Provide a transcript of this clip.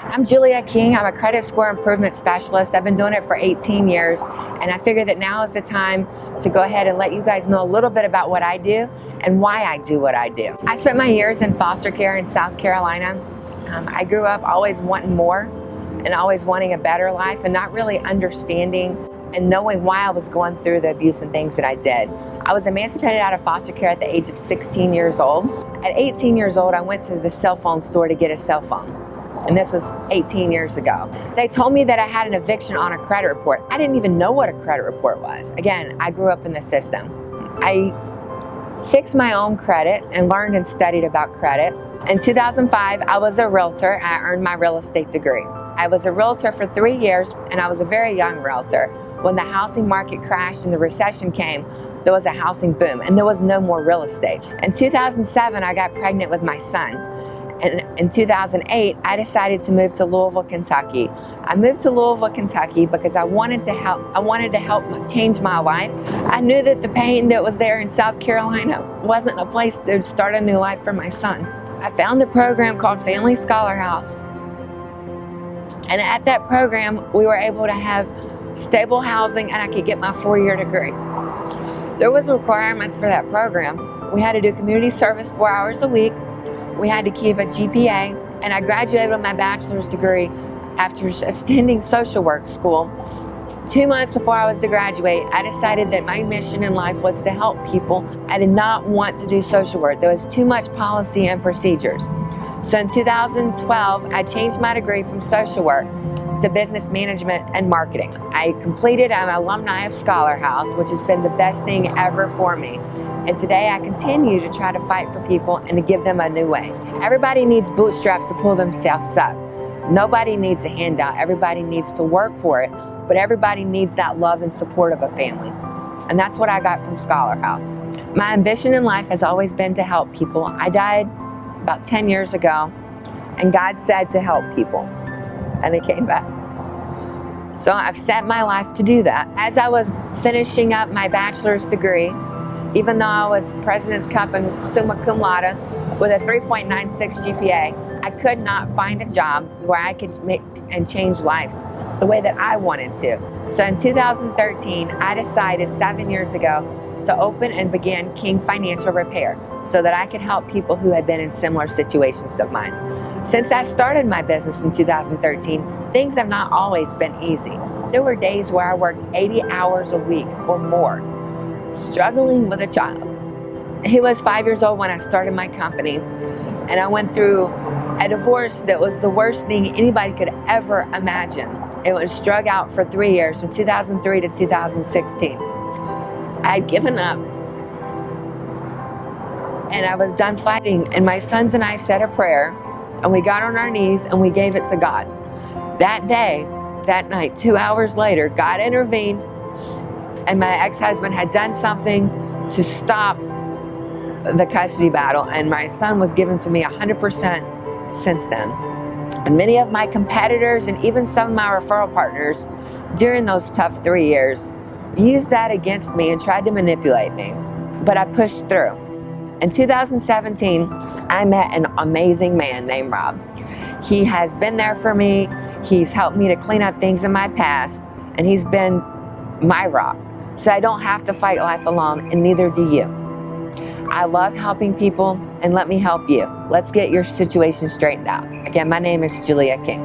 I'm Julia King. I'm a credit score improvement specialist. I've been doing it for 18 years, and I figured that now is the time to go ahead and let you guys know a little bit about what I do and why I do what I do. I spent my years in foster care in South Carolina. I grew up always wanting more and always wanting a better life and not really understanding and knowing why I was going through the abuse and things that I did. I was emancipated out of foster care at the age of 16 years old. At 18 years old, I went to the cell phone store to get a cell phone. And this was 18 years ago. They told me that I had an eviction on a credit report. I didn't even know what a credit report was. Again, I grew up in the system. I fixed my own credit and learned and studied about credit. In 2005, I was a realtor. I earned my real estate degree. I was a realtor for 3 years, and I was a very young realtor. When the housing market crashed and the recession came, there was a housing boom, and there was no more real estate. In 2007, I got pregnant with my son. And in 2008, I decided to move to Louisville, Kentucky. I moved to Louisville, Kentucky because I wanted to help change my life. I knew that the pain that was there in South Carolina wasn't a place to start a new life for my son. I found a program called Family Scholar House. And at that program, we were able to have stable housing and I could get my 4-year degree. There was requirements for that program. We had to do community service 4 hours a week. We had to keep a GPA, and I graduated with my bachelor's degree after attending social work school. 2 months before I was to graduate, I decided that my mission in life was to help people. I did not want to do social work. There was too much policy and procedures. So in 2012, I changed my degree from social work to business management and marketing. I completed an alumni of Scholar House, which has been the best thing ever for me. And today I continue to try to fight for people and to give them a new way. Everybody needs bootstraps to pull themselves up. Nobody needs a handout. Everybody needs to work for it, but everybody needs that love and support of a family. And that's what I got from Scholar House. My ambition in life has always been to help people. I died about 10 years ago, and God said to help people, and they came back. So I've set my life to do that. As I was finishing up my bachelor's degree, even though I was President's Cup and summa cum laude with a 3.96 GPA, I could not find a job where I could make and change lives the way that I wanted to. So in 2013, I decided 7 years ago to open and begin King Financial Repair so that I could help people who had been in similar situations of mine. Since I started my business in 2013, things have not always been easy. There were days where I worked 80 hours a week or more, struggling with a child. He was 5 years old when I started my company, and I went through a divorce that was the worst thing anybody could ever imagine. It was drug out for 3 years, from 2003 to 2016. I had given up, and I was done fighting, and my sons and I said a prayer, and we got on our knees, and we gave it to God. That day, that night, 2 hours later, God intervened, and my ex-husband had done something to stop the custody battle, and my son was given to me 100% since then. And many of my competitors and even some of my referral partners during those tough 3 years used that against me and tried to manipulate me, but I pushed through. In 2017, I met an amazing man named Rob. He has been there for me. He's helped me to clean up things in my past, and he's been my rock. So I don't have to fight life alone, and neither do you. I love helping people, and let me help you. Let's get your situation straightened out. Again, my name is Julia King.